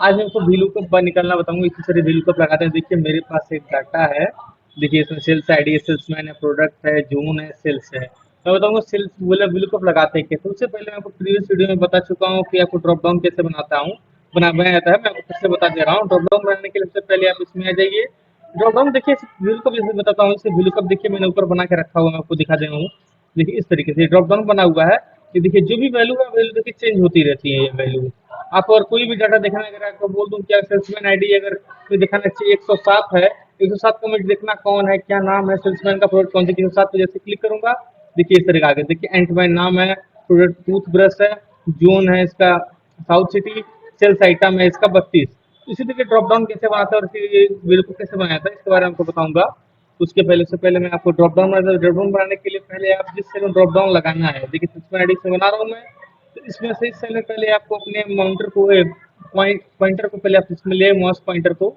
आज मैं आपको VLOOKUP निकालना बताऊंगा। इसी तरह VLOOKUP लगाते हैं। देखिए मेरे पास एक डाटा है। देखिए इसमें सेल्स आईडी है, सेल्समैन है, प्रोडक्ट है, जोन है, सेल्स है। मैं बताऊंगा सेल्स बोले VLOOKUP लगाते हैं कैसे। उससे पहले मैं आपको प्रीवियस वीडियो में बता चुका हूँ कि आपको ड्रॉप डाउन कैसे बनाता हूँ, बनाया जाता है। मैं आपको फिर से बता दे रहा हूँ। ड्रॉप डाउन बनाने के लिए सबसे पहले आप इसमें आ जाइए। ड्रॉप डाउन देखिए VLOOKUP जैसे बताता हूँ। इसे VLOOKUP देखिए मैंने ऊपर बना के रखा हुआ है, मैं आपको दिखा दे रहा हूँ। देखिए इस तरीके से ड्रॉप डाउन बना हुआ है। कि देखिए जो भी वैल्यू है, वैल्यू देखिए चेंज होती रहती है ये वैल्यू। आप और कोई भी डाटा देखना है, अगर आपको बोल दूं क्या सेल्समैन आईडी अगर कोई दिखाना चाहिए 107 है, 107 को मुझे देखना कौन है, क्या नाम है, सेल्समैन का प्रोडक्ट कौन सी, 107 पे जैसे क्लिक करूंगा। देखिए इस तरह का आगे देखिए एंटमैन नाम है, प्रोडक्ट टूथ ब्रश है, जोन है इसका साउथ सिटी, सेल्स आइटम है इसका 32। इसी तरीके ड्रॉप डाउन कैसे बनाता है और फिर बिल को कैसे बनाया था इसके बारे में आपको बताऊंगा। उसके पहले से पहले मैं आपको ड्रॉप डाउन ड्रॉप डाउन बनाने के लिए पहले आप जिस सेल में ड्रॉप डाउन लगाना है, देखिए सेल्समैन आईडी से बना रहा हूँ मैं। तो इसमें से इस सेल में पहले आपको अपने माउंटर को पॉइंटर को पहले आप इसमें ले माउस पॉइंटर को।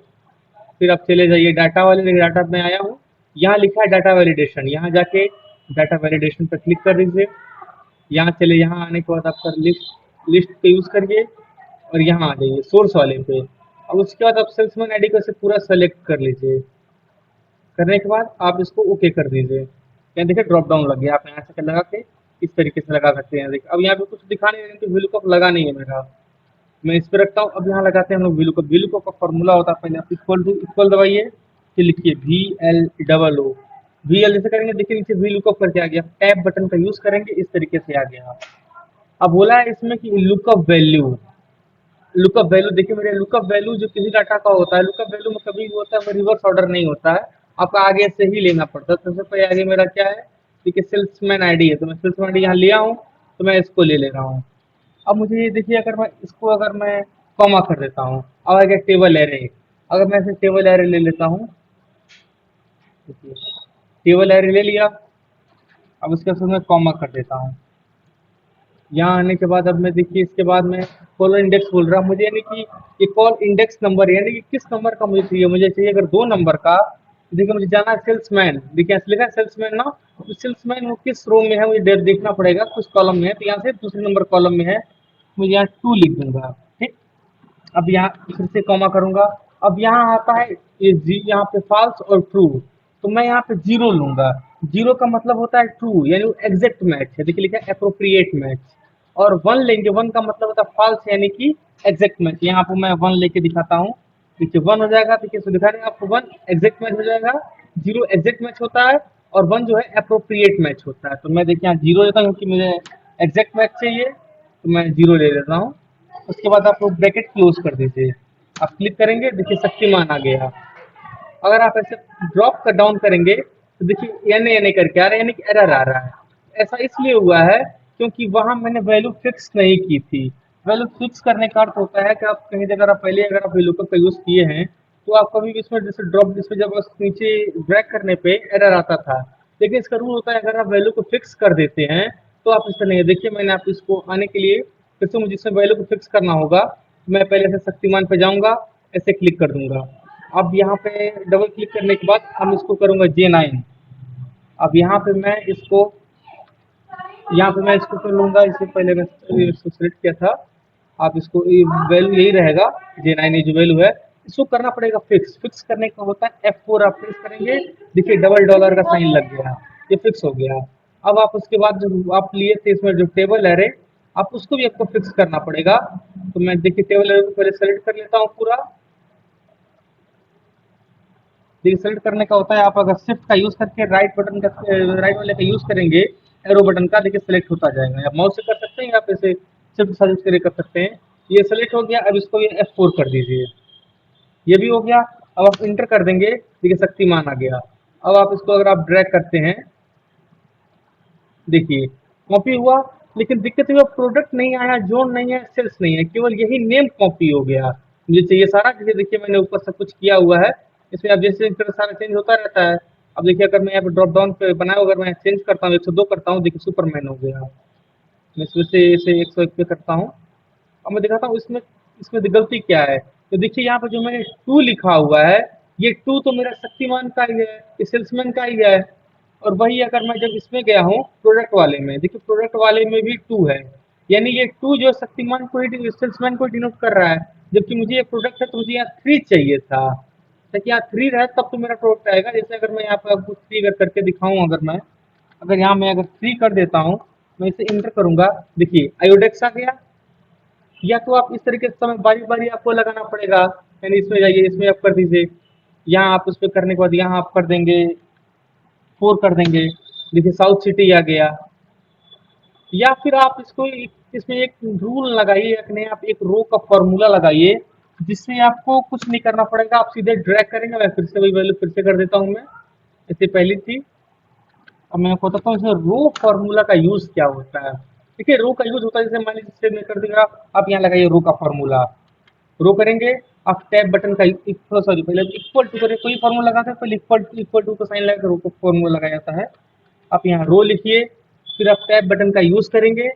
फिर आप चले जाइए डाटा वाले, डाटा में आया हूँ। यहाँ लिखा है डाटा वैलिडेशन, यहाँ जाके डाटा वैलिडेशन पर क्लिक कर दीजिए। यहाँ चले, यहाँ आने के बाद आपका लिस्ट लिस्ट पे यूज करिए और यहाँ आ जाइए सोर्स वाले पे। अब उसके बाद आप सेल्समैन आईडी को ऐसे पूरा सेलेक्ट कर लीजिए। करने के बाद आप इसको ओके कर दीजिए। यहाँ देखिए ड्रॉप डाउन लग गया। आप यहाँ से लगा के इस तरीके से लगा सकते हैं। देखिए अब यहाँ पे कुछ दिखा नहीं रहा है, VLOOKUP लगा नहीं है मेरा। मैं इस पे रखता हूँ। अब यहाँ लगाते हैं हम लोग VLOOKUP। VLOOKUP का फॉर्मूला होता है, पहले आप इक्वल टू इक्वल दबाइए, फिर लिखिए VLOO। VL जैसे करेंगे देखिए नीचे VLOOKUP करके आ गया। टैब बटन का यूज करेंगे, इस तरीके से आ गया। अब बोला है इसमें कि लुकअप वैल्यू। लुकअप वैल्यू देखिए मेरे लुकअप वैल्यू जो किसी डाटा का होता है, लुकअप वैल्यू में कभी भी होता है वो रिवर्स ऑर्डर नहीं होता है। आपका आगे से ही लेना पड़ता है। सबसे पहले आगे मेरा क्या है, ठीक है सेल्समैन आईडी है, तो मैं सेल्समैन आईडी यहाँ लिया हूँ, तो मैं इसको ले ले रहा हूँ। अब मुझे ये देखिए अगर मैं इसको अगर मैं कॉमा कर देता हूँ, अब आगे टेबल एरे। अगर मैं इसे टेबल एरे ले लेता हूँ, देखिए टेबल एरे ले लिया। अब उसके बाद मैं कॉमा कर देता हूँ। यहाँ आने के बाद अब मैं देखिए इसके बाद में कॉलर इंडेक्स बोल रहा हूँ मुझे, यानी कि ये कॉल इंडेक्स नंबर यानी कि किस नंबर का मुझे चाहिए अगर 2 नंबर का। देखिए मुझे जाना है सेल्समैन, देखिए यहाँ से लिखा है सेल्समैन ना, तो सेल्समैन वो किस रो में है मुझे देखना पड़ेगा, कुछ कॉलम में है, तो यहाँ से दूसरे नंबर कॉलम में है, मुझे यहाँ 2 लिख दूंगा। ठीक। अब यहाँ फिर से कॉमा करूंगा। अब यहाँ आता है ये जी, यहाँ पे फॉल्स और ट्रू, तो मैं यहाँ पे जीरो लूंगा। जीरो का मतलब होता है ट्रू, यानी वो एग्जैक्ट मैच है। देखिए लिखा है अप्रोप्रिएट मैच। और वन लेंगे, वन का मतलब होता है फॉल्स, यानी कि एग्जैक्ट मैच। यहाँ पे मैं वन लेके दिखाता हूँ। देखिए वन हो जाएगा, देखिए इसको दिखा रहे हैं आपको, वन एग्जैक्ट मैच हो जाएगा। जीरो एग्जैक्ट मैच होता है और वन जो है अप्रोप्रिएट मैच होता है। तो मैं देखिए यहाँ जीरो लेता हूँ क्योंकि मुझे एग्जैक्ट मैच चाहिए, तो मैं जीरो ले लेता हूँ। उसके बाद आप लोग ब्रैकेट क्लोज कर दीजिए। आप क्लिक करेंगे, देखिए शक्तिमान आ गया। अगर आप ऐसे ड्रॉप कर डाउन करेंगे तो देखिए एन एन करके आ रहा है, यानी कि एरर आ रहा है। ऐसा इसलिए हुआ है क्योंकि वहां मैंने वैल्यू फिक्स नहीं की थी। वैल्यू फिक्स करने का अर्थ होता है कि आप कहीं अगर आप पहले अगर आप वैल्यू का यूज किए हैं, तो आप कभी भी इसमें जैसे ड्रॉप जिसमें जब नीचे ड्रैग करने पे एरर आता था। लेकिन इसका रूल होता है अगर आप वैल्यू को फिक्स कर देते हैं तो आप इससे नहीं। देखिए मैंने आप इसको आने के लिए फिर से मुझे इसमें वैल्यू को फिक्स करना होगा। मैं पहले से शक्तिमान पे जाऊंगा, ऐसे क्लिक कर दूंगा। अब यहाँ पे डबल क्लिक करने के बाद हम इसको करूंगा J9। अब यहाँ पे मैं इसको कर लूंगा। इससे पहले मैं इसको सेलेक्ट किया था। आप इसको वैल्यू यही रहेगा J9, ये जो वैल्यू है इसको करना पड़ेगा फिक्स। फिक्स करने का होता है F4 आप प्रेस करेंगे, देखिए डबल डॉलर का साइन लग गया, ये फिक्स हो गया। अब आप उसके बाद जो आप लिए थे इसमें जो टेबल एरे, आप उसको भी आपको फिक्स करना पड़ेगा। तो मैं देखिए टेबल एरे को पहले सेलेक्ट कर लेता हूँ पूरा। देखिए सेलेक्ट करने का होता है, आप अगर शिफ्ट का यूज करके राइट वाले का यूज करेंगे एरो बटन का, देखिए सेलेक्ट होता जाएगा। आप माउस से कर सकते हैं, आप इसे शिफ्ट सजेस्ट करके कर सकते हैं। ये सेलेक्ट हो गया। अब इसको ये F4 कर दीजिए, ये भी हो गया। अब आप इंटर कर देंगे, देखिए शक्तिमान आ गया। अब आप इसको अगर आप ड्रैग करते हैं, देखिए कॉपी हुआ, लेकिन दिक्कत हुआ प्रोडक्ट नहीं आया, जोन नहीं है, सेल्स नहीं है, केवल यही नेम कॉपी हो गया। मुझे चाहिए सारा, जैसे देखिए मैंने ऊपर सब कुछ किया हुआ है। इसमें अब जैसे सारा चेंज होता रहता है। अब देखिए अगर मैं यहाँ पे ड्रॉप डाउन पे बनाया, अगर मैं चेंज करता हूँ 102 करता हूँ, देखिए सुपरमैन हो गया। मैं इसमें से इसे 101 पे करता हूँ। अब मैं दिखाता हूँ इसमें इसमें गलती क्या है। तो देखिए यहाँ पे जो मैंने टू लिखा हुआ है, ये टू तो मेरा शक्तिमान का ही है, ये सेल्समैन का ही है। और वही अगर मैं जब इसमें गया हूँ प्रोडक्ट वाले में, देखिए प्रोडक्ट वाले में भी टू है, यानी ये टू जो शक्तिमान को ही सेल्समैन को डिनोट कर रहा है। जबकि मुझे ये प्रोडक्ट है तो मुझे यहाँ 3 चाहिए था, ताकि यहाँ 3 रहे तब तो मेरा प्रोडक्ट आएगा। जैसे अगर मैं यहाँ पे आपको 3 अगर करके दिखाऊँ, अगर यहाँ मैं अगर 3 कर देता हूँ, मैं इसे इंटर करूंगा, देखिए आयोडेक्स आ गया। या तो आप इस तरीके से समय बारी बारी आपको लगाना पड़ेगा, यानी इसमें जाइए, इसमें आप कर दीजिए, यहाँ आप उस पर करने के बाद यहाँ आप कर देंगे 4 कर देंगे। देखिए साउथ सिटी आ गया। या फिर आप इसमें एक रूल लगाइए, अपने आप एक रो का फॉर्मूला लगाइए, जिससे आपको कुछ नहीं करना पड़ेगा, आप सीधे ड्रैग करेंगे। मैं फिर से वही वैल्यू फिर से कर देता हूँ मैं, इससे पहली थी। अब मैं आपको बताता हूँ इसमें रो फॉर्मूला का यूज क्या होता है। देखिए रो का यूज होता है, जैसे मान लीजिए जैसे मैं कर दूंगा, आप यहाँ लगाइए रो का फॉर्मूला। रो करेंगे, आप टैब बटन का सॉरी, पहले इक्वल टू करें, कोई फॉर्मूला लगाते हैं पहले इक्वल टू का साइन लगा रो का फॉर्मूला लगाया जाता है। आप यहाँ रो लिखिए, फिर आप टैब बटन का यूज करेंगे,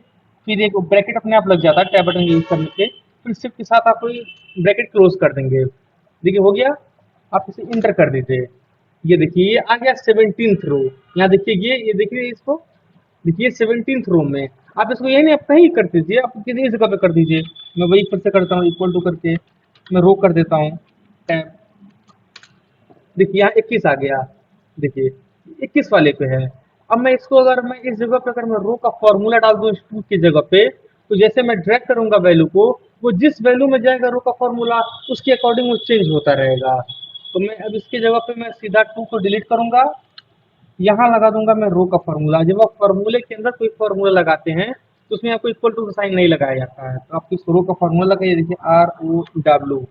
फिर एक ब्रैकेट अपने आप लग जाता है टैब बटन यूज करने से, फिर शिफ्ट के साथ आप ब्रैकेट क्लोज कर देंगे। देखिए हो गया, आप इसे इंटर कर दीजिए। ये देखिए ये आ गया 17th रो। यहाँ देखिए ये देखिए इसको, देखिए 17th रो में आप इसको ये नहीं, आप कहीं कर दीजिए, आप किसी जगह पे कर दीजिए। मैं वही फिर से करता हूँ, इक्वल टू करके मैं रो कर देता हूँ टैब। देखिए यहाँ 21 आ गया, देखिए 21 वाले पे है। अब मैं इसको अगर मैं इस जगह पे अगर मैं रो का फॉर्मूला डाल दूँ इस टू की जगह पे, तो जैसे मैं ड्रैग करूंगा वैल्यू को, वो जिस वैल्यू में जाएगा रो का फॉर्मूला, उसके अकॉर्डिंग वो चेंज होता रहेगा। तो मैं अब इसकी जगह पे मैं सीधा 2 को डिलीट करूंगा, यहाँ लगा दूंगा मैं रो का फॉर्मूला। जब आप फॉर्मूले के अंदर कोई फॉर्मूला लगाते हैं तो उसमें आपको इक्वल टू का साइन नहीं लगाया जाता है, तो आप इस रो का फॉर्मूला लगाइए, देखिए ROW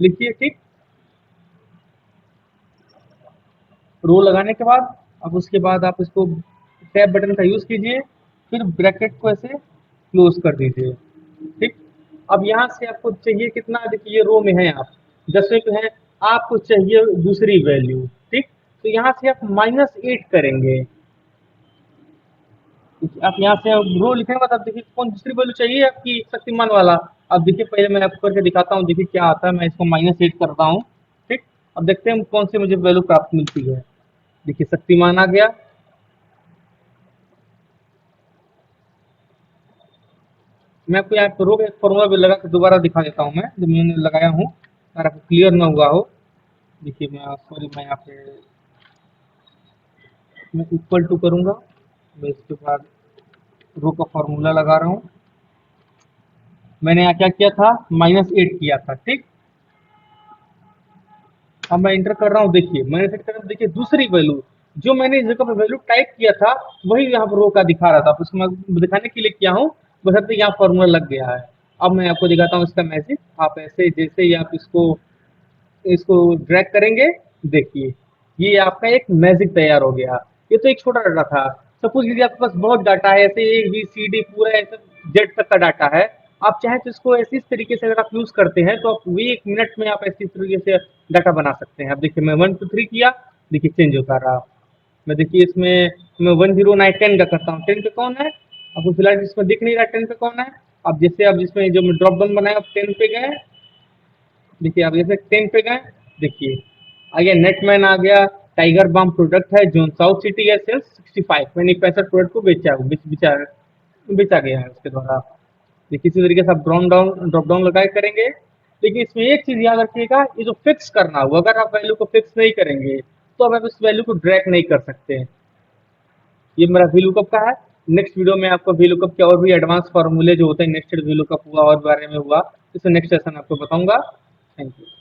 लिखिए, ठीक। रो लगाने के बाद अब उसके बाद आप इसको टैब बटन का यूज कीजिए, फिर ब्रैकेट को ऐसे क्लोज कर दीजिए, ठीक। अब यहाँ से आपको चाहिए कितना, देखिए ये रो में है, आप 10वें पे हैं, आपको चाहिए दूसरी वैल्यू, ठीक। तो यहाँ से आप -8 करेंगे। आप यहाँ से रो लिखेंगे बाद आप देखिए कौन दूसरी वैल्यू चाहिए आपकी, शक्तिमान वाला। अब देखिए पहले मैं आपको करके दिखाता हूँ, देखिए क्या आता है। मैं इसको -8 करता हूँ, ठीक। अब देखते हैं कौन सी मुझे वैल्यू प्राप्त मिलती है। देखिए शक्तिमान आ गया। मैं आपको यहाँ पे रो का एक फॉर्मूला भी लगा के दोबारा दिखा देता हूँ, मैं जो मैंने लगाया हूँ, अगर आपको क्लियर ना हुआ हो। देखिए मैं सॉरी, मैं यहाँ पे मैं इक्वल टू करूँगा, मैं इसके बाद रो का फॉर्मूला लगा रहा हूँ। मैंने यहाँ क्या किया था, -8 किया था, ठीक। अब मैं इंटर कर रहा हूँ, देखिए मैंने सेट कर रहा हूँ, देखिए दूसरी वैल्यू जो मैंने इस जगह पर वैल्यू टाइप किया था, वही यहाँ पर रो का दिखा रहा था। तो उसको मैं दिखाने के लिए किया हूँ, बस यहाँ फॉर्मूला लग गया है। अब मैं आपको दिखाता हूँ इसका मैजिक। आप ऐसे जैसे ही आप इसको इसको ड्रैग करेंगे, देखिए ये आपका एक मैजिक तैयार हो गया। ये तो एक छोटा डाटा था। सपोज यदि आपके पास बहुत डाटा है, ऐसे ABCD पूरा ऐसे जेड तक का डाटा है, आप चाहें तो इसको ऐसी इस तरीके से अगर आप यूज करते हैं, तो आप वही 1 मिनट में आप ऐसी तरीके से डाटा बना सकते हैं। अब देखिए मैं 1 2 3 किया, देखिए चेंज होता रहा। मैं देखिए इसमें मैं 1 0 9 10 का करता हूँ, 10 पे कौन है आपको फिलहाल इसमें दिख नहीं रहा, 10 पे कौन है। अब जैसे अब जिसमें जो ड्रॉप डाउन बनाया, अब 10 पे गए, देखिए आप जैसे 10 पे गए, देखिए आ गया नेटमैन आ गया। टाइगर बाम प्रोडक्ट है जो साउथ सिटी है, सेल्स 65, मैंने 65 प्रोडक्ट को बेचा गया है उसके द्वारा। देखिए इसी तरीके से आप ड्रॉप डाउन लगाए करेंगे। लेकिन इसमें एक चीज याद रखिएगा, ये जो फिक्स करना होगा, अगर आप वैल्यू को फिक्स नहीं करेंगे तो अब आप इस वैल्यू को ड्रैग नहीं कर सकते। ये मेरा VLOOKUP का है। नेक्स्ट वीडियो में आपको VLOOKUP के और भी एडवांस फॉर्मूले जो होते हैं, नेक्स्ट VLOOKUP हुआ और बारे में हुआ, इसे नेक्स्ट सेशन आपको बताऊंगा। Thank you.